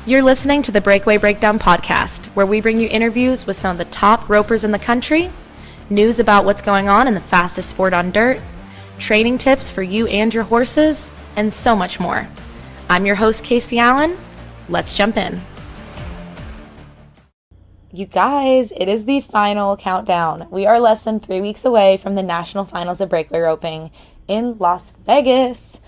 You're listening to the Breakaway Breakdown podcast, where we bring you interviews with some of the top ropers in the country, news about what's going on in the fastest sport on dirt, training tips for you and your horses, and so much more. I'm your host, Casey Allen. Let's jump in. You guys, it is the final countdown. We are less than 3 weeks away from the National Finals of Breakaway Roping in Las Vegas.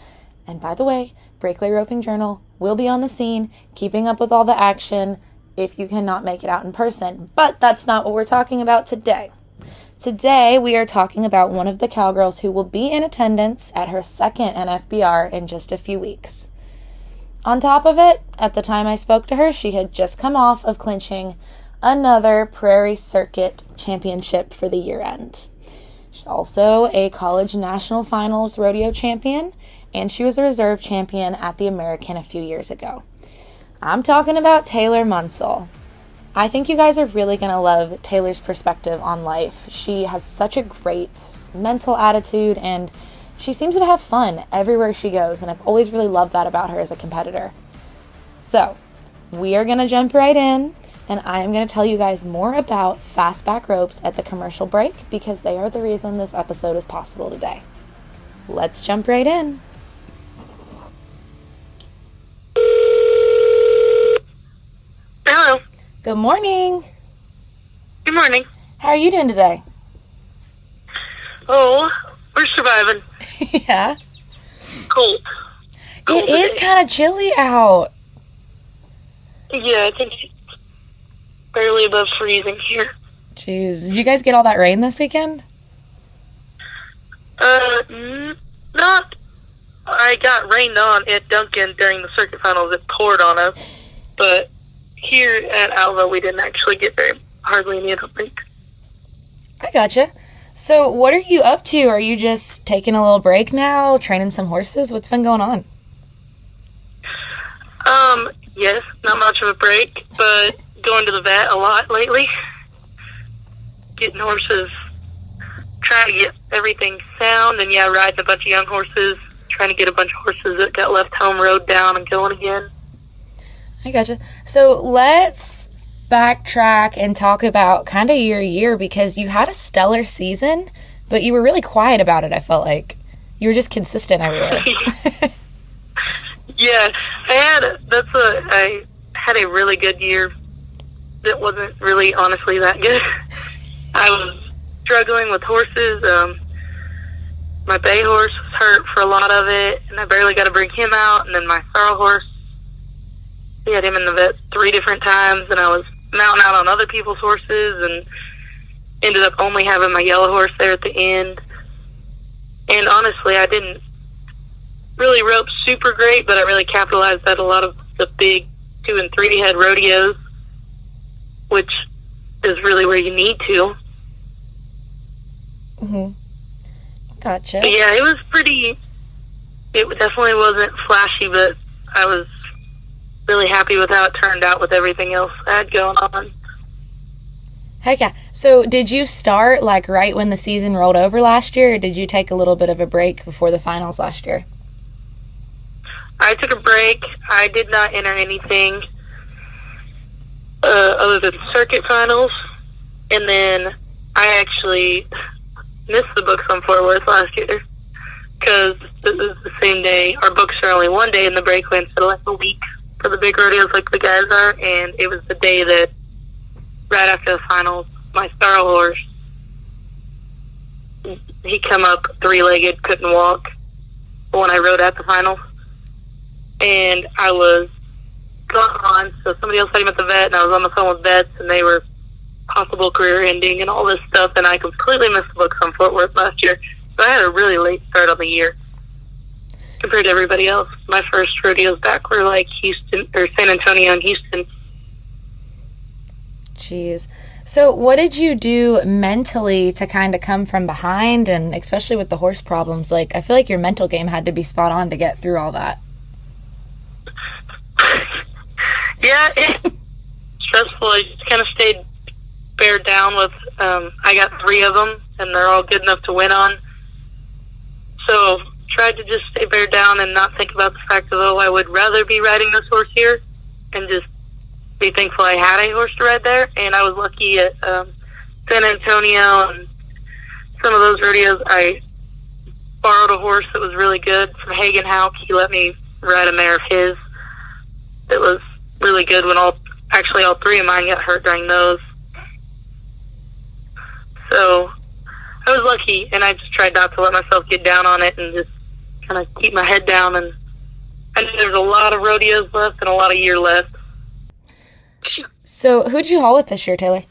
And by the way, Breakaway Roping Journal will be on the scene, keeping up with all the action if you cannot make it out in person. But that's not what we're talking about today. Today, we are talking about one of the cowgirls who will be in attendance at her second NFBR in just a few weeks. On top of it, at the time I spoke to her, she had just come off of clinching another Prairie Circuit championship for the year end. She's also a college national finals rodeo champion, and she was a reserve champion at the American a few years ago. I'm talking about Taylor Munsell. I think you guys are really going to love Taylor's perspective on life. She has such a great mental attitude, and she seems to have fun everywhere she goes, and I've always really loved that about her as a competitor. So, we are going to jump right in, and I am going to tell you guys more about fastback ropes at the commercial break, because they are the reason this episode is possible today. Let's jump right in. Hello. Good morning. Good morning. How are you doing today? Oh, we're surviving. Yeah. Cold. It is kind of chilly out. Yeah, I think it's barely above freezing here. Jeez. Did you guys get all that rain this weekend? Not. I got rained on at Duncan during the circuit finals. It poured on us. But here at Alva, we didn't actually get hardly any of the rain. I gotcha. So what are you up to? Are you just taking a little break now, training some horses? What's been going on? Yes, not much of a break, but going to the vet a lot lately. Getting horses, trying to get everything sound, and riding a bunch of young horses, trying to get a bunch of horses that got left home rode down and going again. I gotcha. So let's backtrack and talk about kind of your year, because you had a stellar season, but you were really quiet about it, I felt like. You were just consistent everywhere. Yeah, I had a really good year that wasn't really honestly that good. I was struggling with horses. My bay horse was hurt for a lot of it, and I barely got to bring him out. And then my sorrel horse, we had him in the vet 3 different times, and I was mounting out on other people's horses and ended up only having my yellow horse there at the end. And honestly, I didn't really rope super great, but I really capitalized at a lot of the big 2 and 3 head rodeos, which is really where you need to. Mm-hmm. Gotcha. But yeah, it was it definitely wasn't flashy, but I was really happy with how it turned out with everything else I had going on. Heck yeah. So did you start right when the season rolled over last year, or did you take a little bit of a break before the finals last year? I took a break. I did not enter anything other than circuit finals, and then I actually missed the books on Fort Worth last year because it was the same day. Our books are only one day in the breakaway instead of a week for the big rodeos like the guys are, and it was the day that right after the finals, my sorrel horse, he come up 3-legged, couldn't walk when I rode at the finals. And I was gone, so somebody else had him at the vet, and I was on the phone with vets, and they were possible career ending and all this stuff, and I completely missed the books on Fort Worth last year. So I had a really late start on the year compared to everybody else. My first rodeos back were Houston, or San Antonio and Houston. Jeez. So what did you do mentally to kind of come from behind, and especially with the horse problems? I feel like your mental game had to be spot on to get through all that. Yeah, it's stressful. I just kind of stayed bared down with, I got 3 of them, and they're all good enough to win on. So tried to just stay bared down and not think about the fact that, I would rather be riding this horse here and just be thankful I had a horse to ride there. And I was lucky at San Antonio and some of those rodeos. I borrowed a horse that was really good from Hagen Hauk. He let me ride a mare of his that was really good when all three of mine got hurt during those. So I was lucky, and I just tried not to let myself get down on it and just kind of keep my head down. And I know there's a lot of rodeos left and a lot of year left. So who'd you haul with this year, Taylor?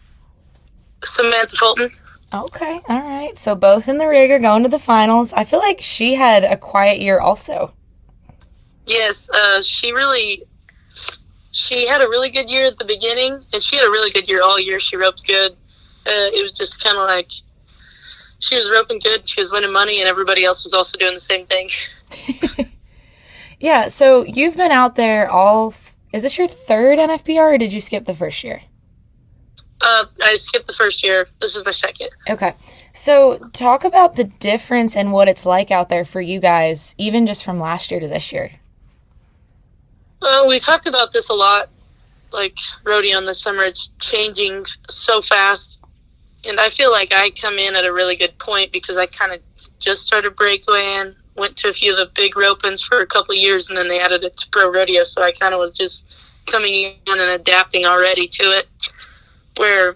Samantha Fulton. Okay, all right. So both in the rigger going to the finals. I feel like she had a quiet year also. Yes, she had a really good year at the beginning, and she had a really good year all year. She roped good. It was just kind of like she was roping good, she was winning money, and everybody else was also doing the same thing. Yeah, so you've been out there is this your third NFBR, or did you skip the first year? I skipped the first year. This is my second. Okay. So talk about the difference in what it's like out there for you guys, even just from last year to this year. We talked about this a lot, like rodeo in the summer. It's changing so fast. And I feel like I come in at a really good point because I kind of just started Breakaway and went to a few of the big ropings for a couple of years, and then they added it to ProRodeo. So I kind of was just coming in and adapting already to it, where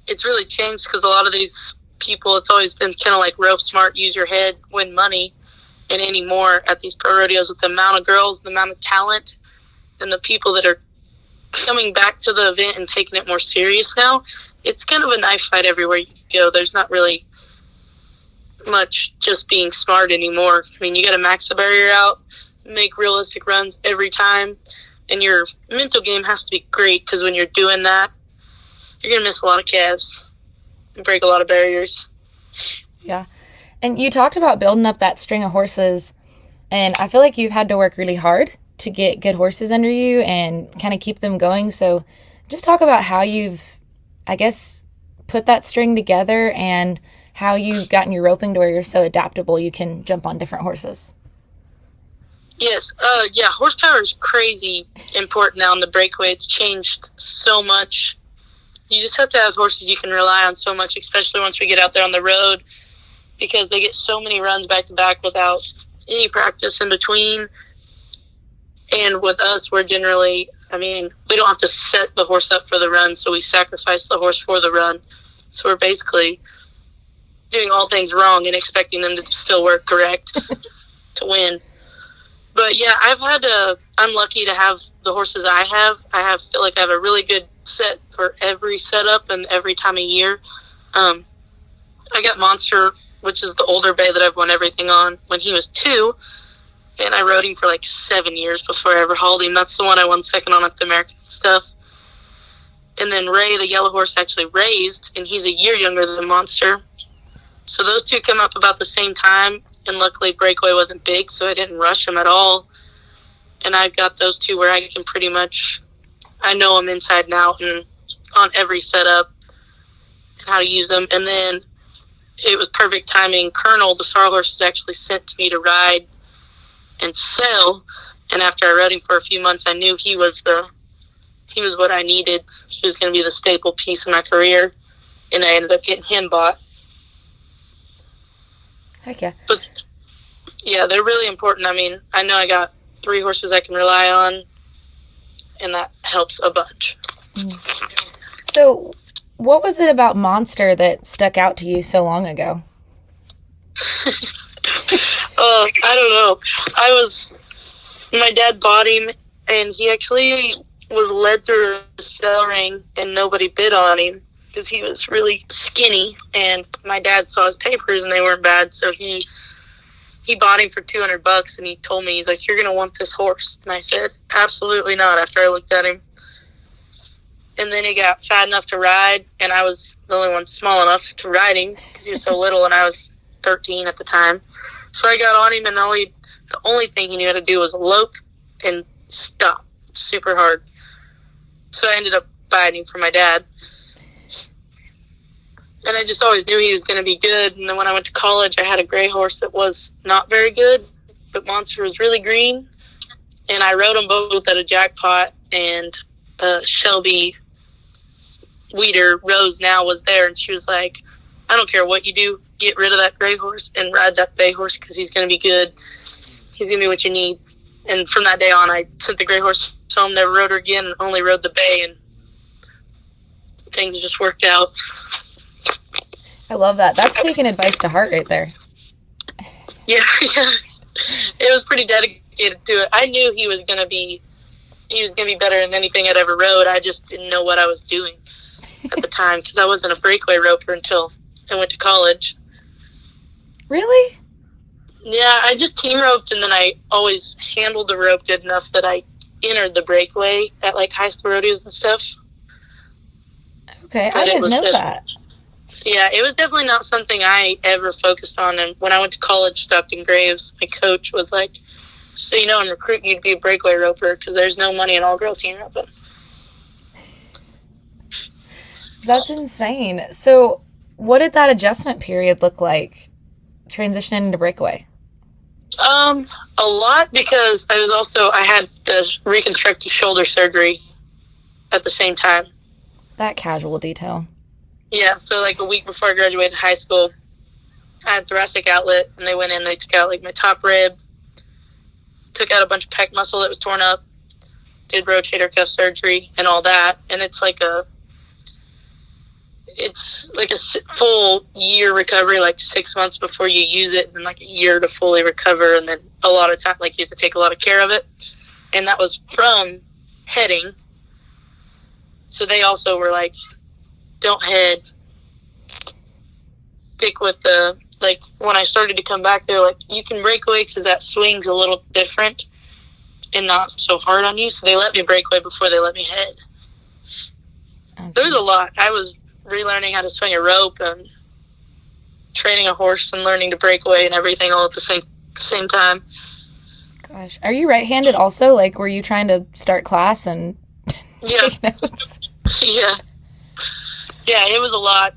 it's really changed because a lot of these people, it's always been kind of like rope smart, use your head, win money. And anymore at these pro rodeos, with the amount of girls, the amount of talent, and the people that are coming back to the event and taking it more serious now, it's kind of a knife fight everywhere you go. There's not really much just being smart anymore. I mean, you got to max the barrier out, make realistic runs every time, and your mental game has to be great, because when you're doing that, you're going to miss a lot of calves and break a lot of barriers. Yeah. And you talked about building up that string of horses, and I feel like you've had to work really hard to get good horses under you and kind of keep them going. So just talk about how you've, I guess, put that string together and how you've gotten your roping to where you're so adaptable you can jump on different horses. Yes. Yeah, horsepower is crazy important now in the Breakaway. It's changed so much. You just have to have horses you can rely on so much, especially once we get out there on the road, because they get so many runs back to back without any practice in between. And with us, we're generally, we don't have to set the horse up for the run, so we sacrifice the horse for the run. So we're basically doing all things wrong and expecting them to still work correct to win. But yeah, I'm lucky to have the horses I have. Feel like I have a really good set for every setup and every time of year. I got Monster, which is the older bay that I've won everything on, when he was 2, and I rode him for like 7 years before I ever hauled him. That's the one I won second on at the American stuff. And then Ray, the yellow horse, actually raised, and he's a year younger than Monster. So those two come up about the same time, and luckily Breakaway wasn't big, so I didn't rush them at all. And I've got those two where I can pretty much, I know them inside and out and on every setup and how to use them. And then it was perfect timing. Colonel, the star horse, was actually sent to me to ride and sell. And after I rode him for a few months, I knew he was what I needed. He was going to be the staple piece of my career. And I ended up getting him bought. Heck yeah. But yeah, they're really important. I know I got 3 horses I can rely on, and that helps a bunch. So what was it about Monster that stuck out to you so long ago? I don't know. My dad bought him, and he actually was led through a sell ring, and nobody bid on him because he was really skinny. And my dad saw his papers, and they weren't bad, so he bought him for $200, and he told me, he's like, "You're going to want this horse." And I said, "Absolutely not," after I looked at him. And then he got fat enough to ride, and I was the only one small enough to ride him because he was so little, and I was 13 at the time. So I got on him, and the only thing he knew how to do was lope and stop super hard. So I ended up buying him for my dad. And I just always knew he was going to be good. And then when I went to college, I had a gray horse that was not very good, but Monster was really green. And I rode them both at a jackpot, and Shelby Weeder, Rose now, was there, and she was like, I don't care what you do, get rid of that gray horse and ride that bay horse because he's going to be good. He's going to be what you need. And from that day on, I sent the gray horse home, never rode her again, and only rode the bay, and things just worked out. I love that. That's taking advice to heart right there. Yeah. It was pretty dedicated to it. I knew he was going to be better than anything I'd ever rode. I just didn't know what I was doing at the time because I wasn't a breakaway roper until I went to college. Really? Yeah, I just team roped, and then I always handled the rope good enough that I entered the breakaway at like high school rodeos and stuff. Okay, I didn't know that. Yeah, it was definitely not something I ever focused on. And when I went to college, Stockton Graves, my coach was like, so you know, I'm recruiting you to be a breakaway roper because there's no money in all-girl team roping. That's insane. So what did that adjustment period look like, transitioning into breakaway? A lot, because I had the reconstructive shoulder surgery at the same time. That casual detail. Yeah, so like a week before I graduated high school, I had thoracic outlet, and they went in, they took out like my top rib, took out a bunch of pec muscle that was torn up, did rotator cuff surgery and all that, and it's like a full year recovery, like 6 months before you use it, and like a year to fully recover, and then a lot of time, like you have to take a lot of care of it. And that was from heading. So they also were like, don't head. Stick with the, like, when I started to come back, they're like, you can break away because that swing's a little different and not so hard on you. So they let me break away before they let me head. Okay. There was a lot. I was relearning how to swing a rope and training a horse and learning to break away and everything all at the same time. Gosh. Are you right-handed also? Like, were you trying to start class and take notes? Yeah. Yeah, it was a lot.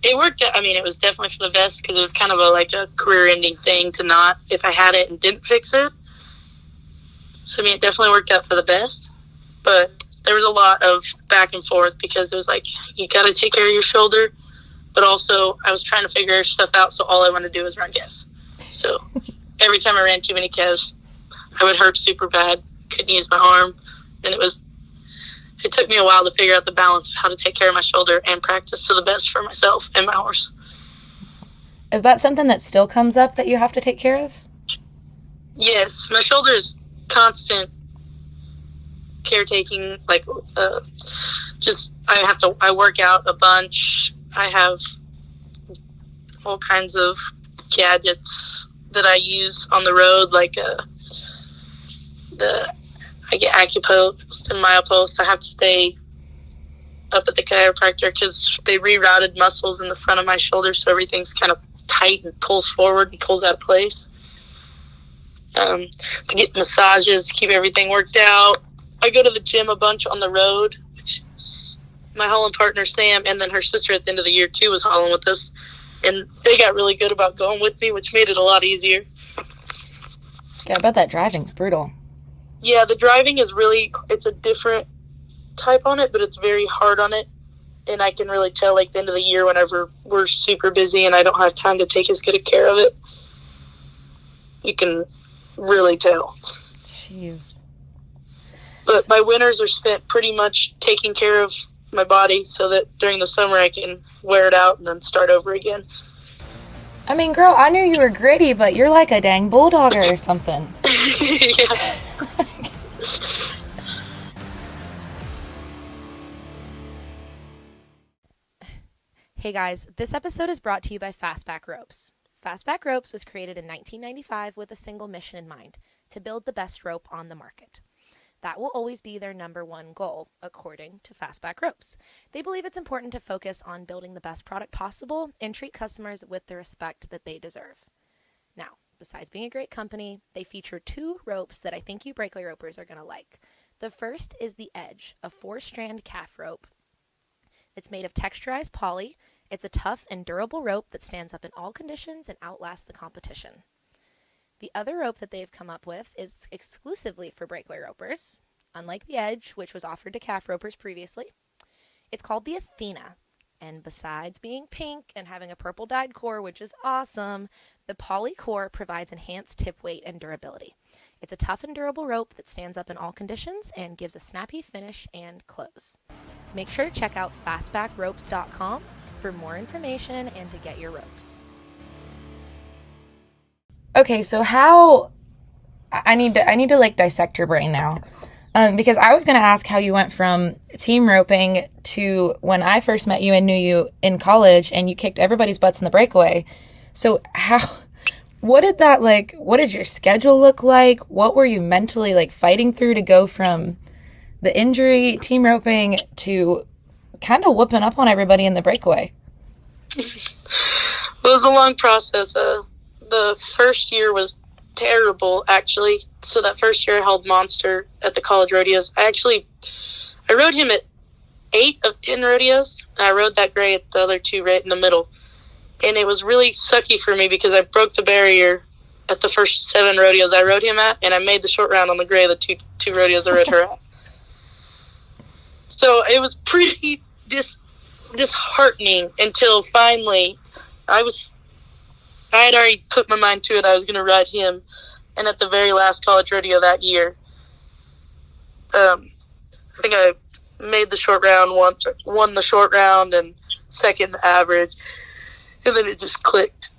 It worked out. I mean, it was definitely for the best because it was kind of a career-ending thing to not, if I had it and didn't fix it. So, I mean, it definitely worked out for the best. But there was a lot of back and forth because it was like, you got to take care of your shoulder. But also, I was trying to figure stuff out, so all I wanted to do was run calves. So, every time I ran too many calves, I would hurt super bad, couldn't use my arm. And it took me a while to figure out the balance of how to take care of my shoulder and practice to the best for myself and my horse. Is that something that still comes up that you have to take care of? Yes, my shoulder is constant caretaking. Like, I work out a bunch. I have all kinds of gadgets that I use on the road, like I get AcuPost and MyoPost. I have to stay up at the chiropractor because they rerouted muscles in the front of my shoulder, so everything's kind of tight and pulls forward and pulls out of place. To get massages, to keep everything worked out. I go to the gym a bunch on the road. My hauling partner, Sam, and then her sister at the end of the year, too, was hauling with us. And they got really good about going with me, which made it a lot easier. Yeah, I bet that driving's brutal. Yeah, the driving is it's a different type on it, but it's very hard on it. And I can really tell, like, the end of the year whenever we're super busy and I don't have time to take as good a care of it. You can really tell. Jeez. But my winters are spent pretty much taking care of my body so that during the summer I can wear it out and then start over again. I mean, girl, I knew you were gritty, but you're like a dang bulldogger or something. Yeah. Hey guys, this episode is brought to you by Fastback Ropes. Fastback Ropes was created in 1995 with a single mission in mind, to build the best rope on the market. That will always be their number one goal, according to Fastback Ropes. They believe it's important to focus on building the best product possible and treat customers with the respect that they deserve. Now, besides being a great company, they feature 2 ropes that I think you breakaway ropers are going to like. The first is the Edge, a 4-strand calf rope. It's made of texturized poly. It's a tough and durable rope that stands up in all conditions and outlasts the competition. The other rope that they've come up with is exclusively for breakaway ropers. unlike the Edge, which was offered to calf ropers previously. It's called the Athena. And besides being pink and having a purple dyed core, which is awesome, the poly core provides enhanced tip weight and durability. It's a tough and durable rope that stands up in all conditions and gives a snappy finish and close. Make sure to check out fastbackropes.com for more information and to get your ropes. Okay, so how I need to like dissect your brain now. Because I was going to ask how you went from team roping to when I first met you and knew you in college and you kicked everybody's butts in the breakaway. So what did your schedule look like? What were you mentally like fighting through to go from the injury, team roping, to kind of whooping up on everybody in the breakaway? Well, it was a long process. The first year was terrible, actually. So that first year I held Monster at the college rodeos. I rode him at 8 of 10 rodeos. I rode that gray at the other 2 right in the middle. And it was really sucky for me because I broke the barrier at the first 7 rodeos I rode him at, and I made the short round on the gray the two rodeos I rode her at. So it was pretty disheartening until finally I had already put my mind to it. I was going to ride him. And at the very last college rodeo that year, I think I made the short round, won the short round, and second the average. And then it just clicked.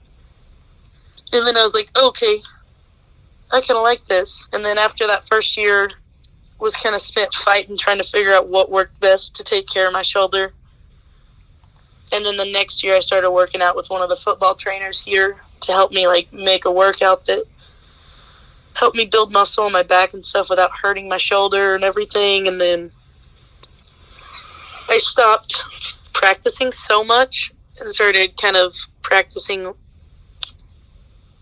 And then I was like, okay, I kind of like this. And then after that first year was kind of spent fighting, trying to figure out what worked best to take care of my shoulder. And then the next year I started working out with one of the football trainers here to help me like make a workout that helped me build muscle in my back and stuff without hurting my shoulder and everything. And then I stopped practicing so much and started kind of practicing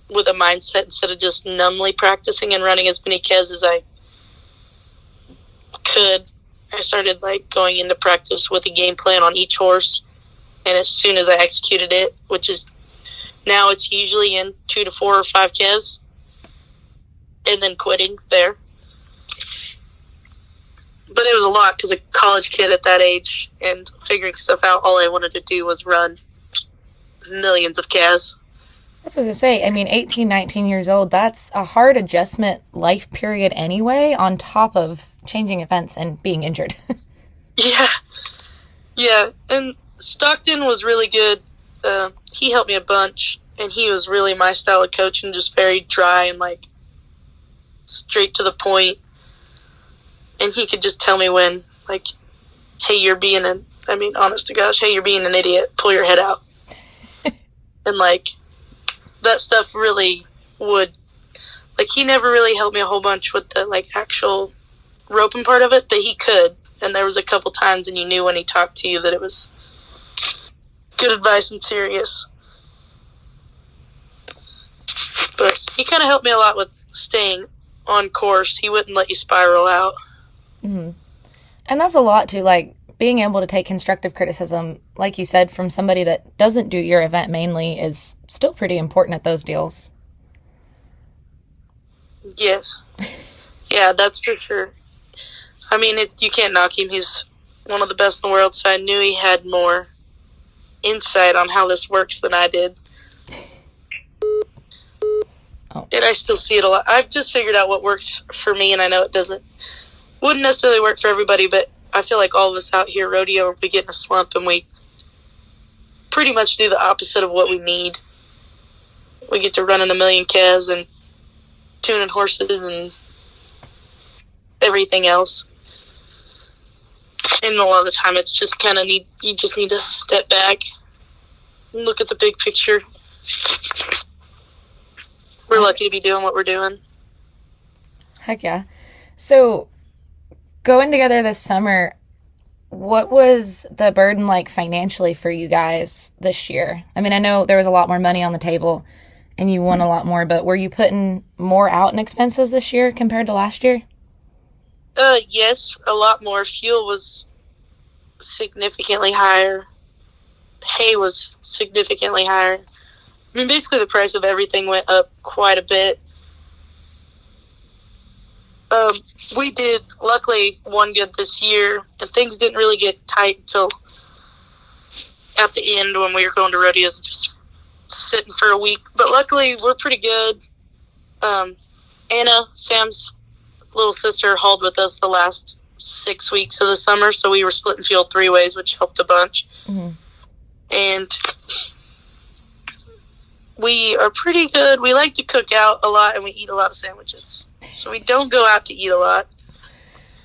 with a mindset instead of just numbly practicing and running as many calves as I could. I started like going into practice with a game plan on each horse. And as soon as I executed it, which is now it's usually in 2 to 4 or 5 calves, and then quitting there. But it was a lot because a college kid at that age and figuring stuff out, all I wanted to do was run millions of calves. That's what I was going to say. I mean, 18, 19 years old, that's a hard adjustment life period anyway, on top of changing events and being injured. Yeah. And Stockton was really good. He helped me a bunch, and he was really my style of coaching, just very dry and like straight to the point. And he could just tell me when, like, hey, honest to gosh, hey, you're being an idiot. Pull your head out. And like that stuff really would, like, he never really helped me a whole bunch with the like actual roping part of it, but he could. And there was a couple times, and you knew when he talked to you that it was good advice and serious. But he kind of helped me a lot with staying on course. He wouldn't let you spiral out. Mm-hmm. And that's a lot too, like being able to take constructive criticism, like you said, from somebody that doesn't do your event mainly is still pretty important at those deals. Yes. Yeah, that's for sure. I mean, you can't knock him. He's one of the best in the world, so I knew he had more insight on how this works than I did. Oh. And I still see it a lot. I've just figured out what works for me, and I know it wouldn't necessarily work for everybody, but I feel like all of us out here rodeo, we get in a slump and we pretty much do the opposite of what we need. We get to running a million calves and tuning horses and everything else. And a lot of the time it's just kind of you just need to step back and look at the big picture. We're lucky to be doing what we're doing. Heck yeah. So, going together this summer, what was the burden like financially for you guys this year? I mean, I know there was a lot more money on the table and you won a lot more, but were you putting more out in expenses this year compared to last year? Yes, a lot more. Fuel was significantly higher. Hay was significantly higher. I mean, basically the price of everything went up quite a bit. we did, luckily, one good this year, and things didn't really get tight until at the end when we were going to rodeos and just sitting for a week. But luckily, we're pretty good. Anna, Sam's little sister, hauled with us the last 6 weeks of the summer, so we were splitting field 3 ways, which helped a bunch. Mm-hmm. And we are pretty good. We like to cook out a lot, and we eat a lot of sandwiches. So we don't go out to eat a lot.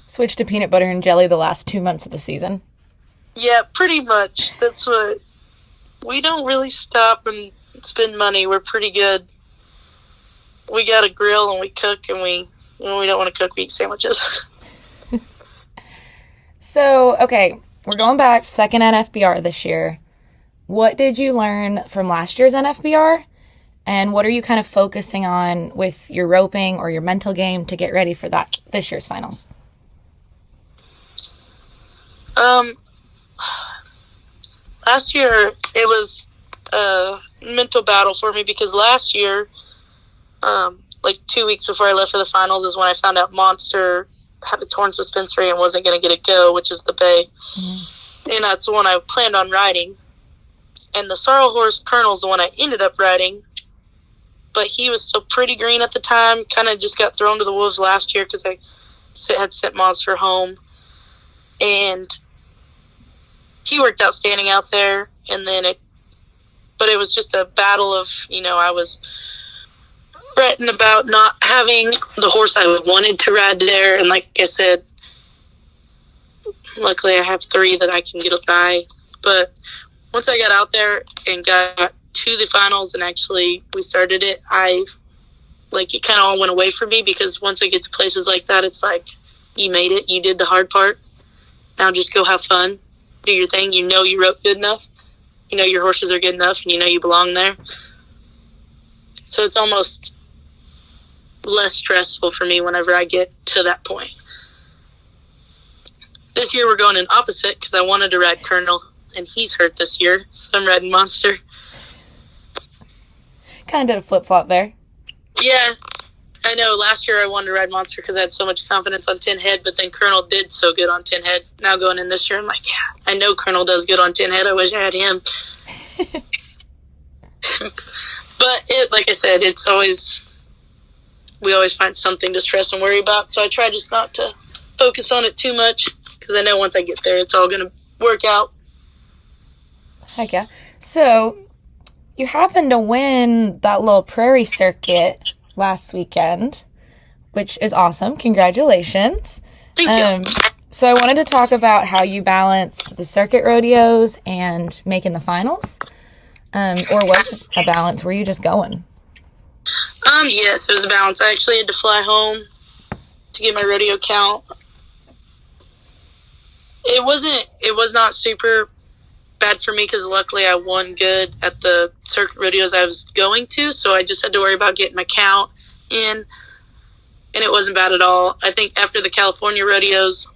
Switch to peanut butter and jelly the last 2 months of the season. Yeah, pretty much. That's what... We don't really stop and spend money. We're pretty good. We got a grill, and we cook, and when we don't want to cook, we eat sandwiches. So, okay, we're going back, second NFBR this year. What did you learn from last year's NFBR? And what are you kind of focusing on with your roping or your mental game to get ready for this year's finals? Last year, it was a mental battle for me because last year, like 2 weeks before I left for the finals is when I found out Monster had a torn suspensory and wasn't going to get a go, which is the bay. Mm-hmm. And that's the one I planned on riding. And the sorrel horse Colonel's the one I ended up riding. But he was still pretty green at the time. Kind of just got thrown to the wolves last year because I had sent Monster home. And he worked outstanding out there. But it was just a battle of, I was fretting about not having the horse I wanted to ride there. And like I said, luckily I have 3 that I can get by. But once I got out there and got to the finals and actually we started it, it kind of all went away from me because once I get to places like that, it's like, you made it. You did the hard part. Now just go have fun. Do your thing. You roped good enough. Your horses are good enough and you belong there. So it's almost less stressful for me whenever I get to that point. This year we're going in opposite because I wanted to ride Colonel and he's hurt this year, so I'm riding Monster. Kind of did a flip-flop there. Yeah, I know. Last year I wanted to ride Monster because I had so much confidence on 10 head, but then Colonel did so good on 10 head. Now going in this year, I'm like, yeah, I know Colonel does good on 10 head. I wish I had him. But like I said, we always find something to stress and worry about, so I try just not to focus on it too much because I know once I get there, it's all going to work out. Heck yeah. So, you happened to win that little Prairie Circuit last weekend, which is awesome. Congratulations. Thank you. So, I wanted to talk about how you balanced the circuit rodeos and making the finals. Or was it a balance? Were you just going? Yes, it was a balance. I actually had to fly home to get my rodeo count. It was not super bad for me because luckily I won good at the circuit rodeos I was going to, so I just had to worry about getting my count in, and it wasn't bad at all. I think after the California rodeos,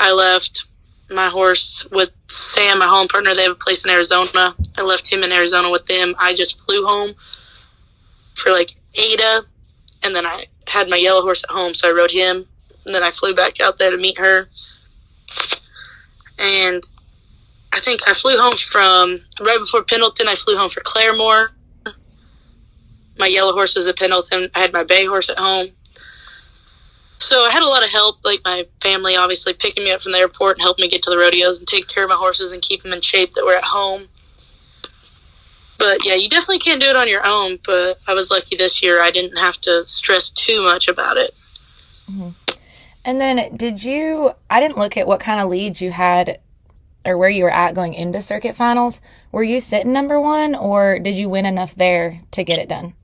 I left my horse with Sam, my home partner. They have a place in Arizona. I left him in Arizona with them. I just flew home for Ada, and then I had my yellow horse at home, so I rode him, and then I flew back out there to meet her. And I think I flew home from, right before Pendleton, I flew home for Claremore. My yellow horse was at Pendleton. I had my bay horse at home. So I had a lot of help, my family obviously picking me up from the airport and helping me get to the rodeos and take care of my horses and keep them in shape that were at home. But yeah, you definitely can't do it on your own, but I was lucky this year. I didn't have to stress too much about it. Mm-hmm. And then I didn't look at what kind of leads you had or where you were at going into circuit finals. Were you sitting number 1 or did you win enough there to get it done?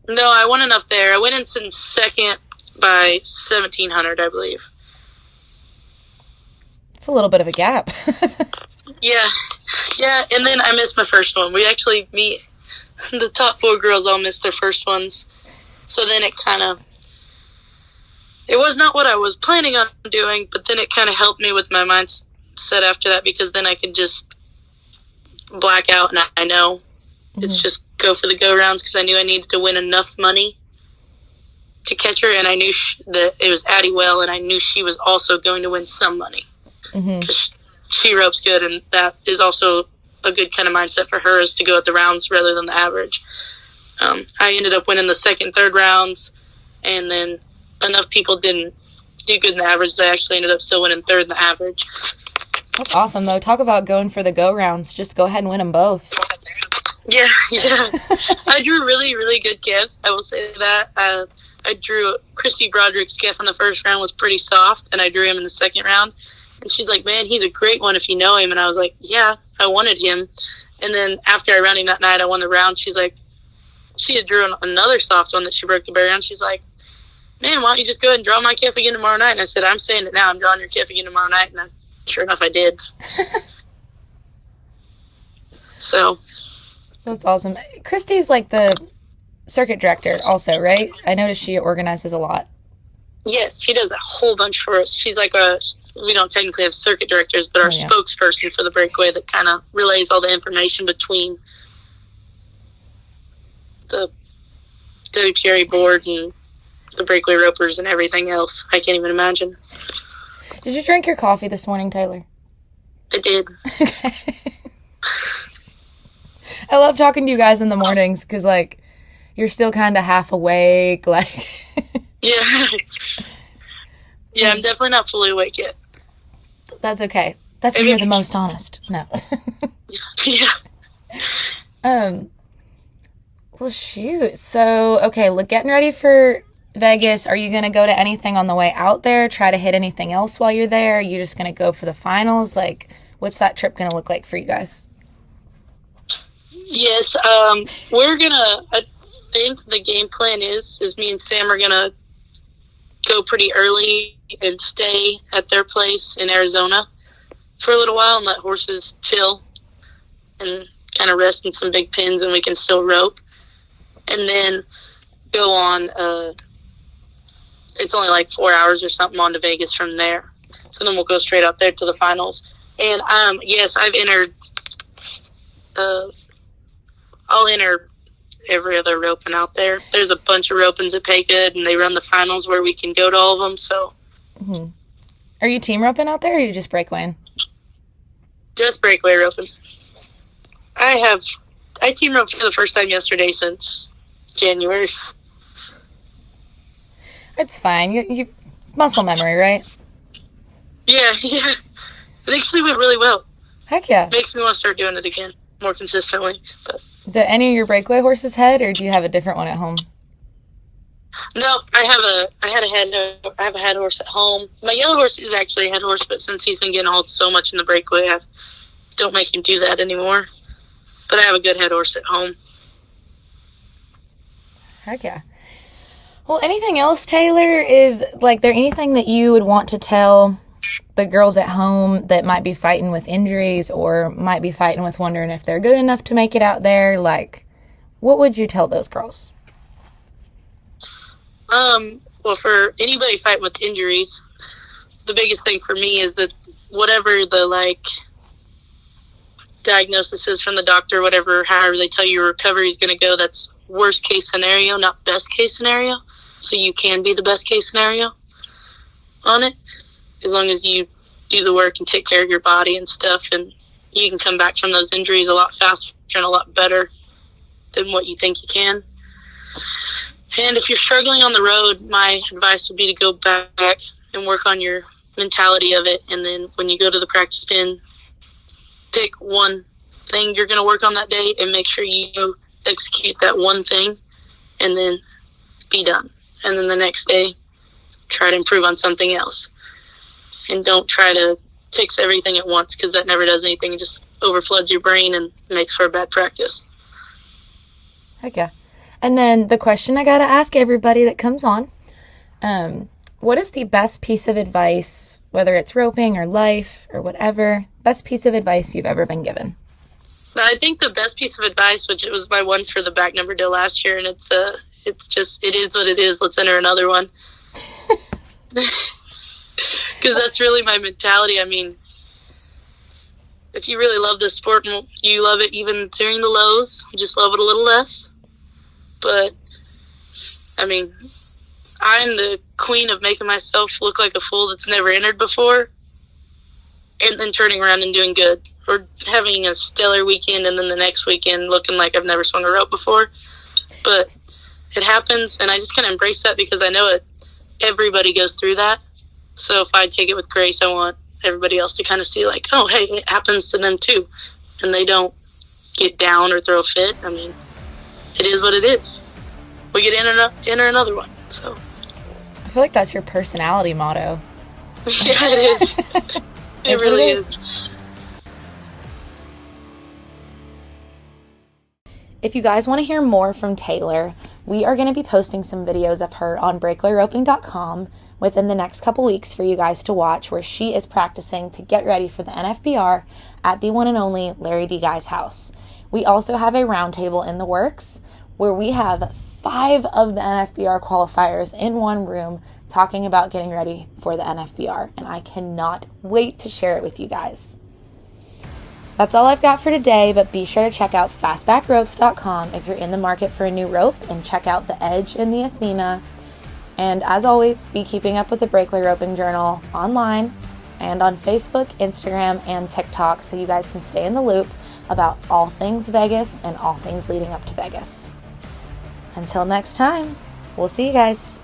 No, I won enough there. I went in second by 1,700, I believe. It's a little bit of a gap. Yeah, and then I missed my first one. We actually the top 4 girls all missed their first ones. So then it was not what I was planning on doing, but then it kind of helped me with my mindset after that because then I could just black out and I know it's just go for the go-rounds because I knew I needed to win enough money to catch her, and I knew that it was Addie Well, and I knew she was also going to win some money. She ropes good, and that is also a good kind of mindset for her, is to go at the rounds rather than the average. I ended up winning the second, third rounds, and then enough people didn't do good in the average. They actually ended up still winning third in the average. That's awesome, though. Talk about going for the go rounds. Just go ahead and win them both. Yeah. I drew really, really good calves. I will say that. I drew Christy Broderick's calf in the first round was pretty soft, and I drew him in the second round. And she's like, man, he's a great one if you know him. And I was like, yeah, I wanted him. And then after I ran him that night, I won the round. She's like, she had drew another soft one that she broke the barrier on. She's like, man, why don't you just go ahead and draw my calf again tomorrow night? And I said, I'm saying it now. I'm drawing your calf again tomorrow night. And sure enough, I did. So. That's awesome. Christy's like the circuit director also, right? I noticed she organizes a lot. Yes, she does a whole bunch for us. She's like we don't technically have circuit directors, but our spokesperson for the Breakaway that kind of relays all the information between the WPRA board and the Breakaway ropers and everything else. I can't even imagine. Did you drink your coffee this morning, Taylor? I did. Okay. I love talking to you guys in the mornings because, like, you're still kind of half awake, like... Yeah. Yeah, I'm definitely not fully awake yet. That's okay. That's when you're the most honest. No. Yeah. Well, shoot. So, okay, look, getting ready for Vegas. Are you going to go to anything on the way out there? Try to hit anything else while you're there? Are you just going to go for the finals? Like, what's that trip going to look like for you guys? Yes, we're going to, I think the game plan is me and Sam are going to go pretty early and stay at their place in Arizona for a little while and let horses chill and kind of rest in some big pins, and we can still rope. And then go on, it's only like 4 hours or something on to Vegas from there. So then we'll go straight out there to the finals. And, yes, I've entered, I'll enter every other roping out there. There's a bunch of ropings that pay good, and they run the finals where we can go to all of them, so. Mm-hmm. Are you team roping out there, or are you just breakaway? Just breakaway roping. I team roped for the first time yesterday since January. It's fine. You muscle memory, right? Yeah. It actually went really well. Heck yeah. Makes me want to start doing it again more consistently. But. Do any of your breakaway horses head, or do you have a different one at home? No, I have a head horse at home. My yellow horse is actually a head horse, but since he's been getting hauled so much in the breakaway, I don't make him do that anymore. But I have a good head horse at home. Heck yeah. Well, anything else, Taylor? Is, like, there anything that you would want to tell the girls at home that might be fighting with injuries or might be fighting with wondering if they're good enough to make it out there? Like, what would you tell those girls? Well, for anybody fighting with injuries, the biggest thing for me is that whatever the, like, diagnosis is from the doctor, however they tell you your recovery is going to go, that's worst case scenario, not best case scenario. So you can be the best case scenario on it, as long as you do the work and take care of your body and stuff, and you can come back from those injuries a lot faster and a lot better than what you think you can. And if you're struggling on the road, my advice would be to go back and work on your mentality of it. And then when you go to the practice pen, pick one thing you're going to work on that day and make sure you execute that one thing and then be done. And then the next day, try to improve on something else. And don't try to fix everything at once, because that never does anything. It just overfloods your brain and makes for a bad practice. Heck yeah. And then the question I got to ask everybody that comes on, what is the best piece of advice, whether it's roping or life or whatever, best piece of advice you've ever been given? I think the best piece of advice, which was my one for the back number deal last year, and it's just, it is what it is. Let's enter another one. Because that's really my mentality. I mean, if you really love this sport and you love it even during the lows, you just love it a little less. But, I mean, I'm the queen of making myself look like a fool that's never entered before, and then turning around and doing good, or having a stellar weekend and then the next weekend looking like I've never swung a rope before. But it happens, and I just kind of embrace that because I know everybody goes through that. So if I take it with grace, I want everybody else to kind of see like, oh, hey, it happens to them too, and they don't get down or throw a fit. I mean, it is what it is. We get enter another one. So I feel like that's your personality motto. Yeah, it is. It really is. If you guys want to hear more from Taylor, we are going to be posting some videos of her on breakawayroping.com within the next couple weeks for you guys to watch, where she is practicing to get ready for the NFBR at the one and only Larry D. Guy's house. We also have a roundtable in the works where we have 5 of the NFBR qualifiers in one room talking about getting ready for the NFBR, and I cannot wait to share it with you guys. That's all I've got for today, but be sure to check out fastbackropes.com if you're in the market for a new rope, and check out the Edge and the Athena. And as always, be keeping up with the Breakaway Roping Journal online and on Facebook, Instagram, and TikTok so you guys can stay in the loop about all things Vegas and all things leading up to Vegas. Until next time, we'll see you guys.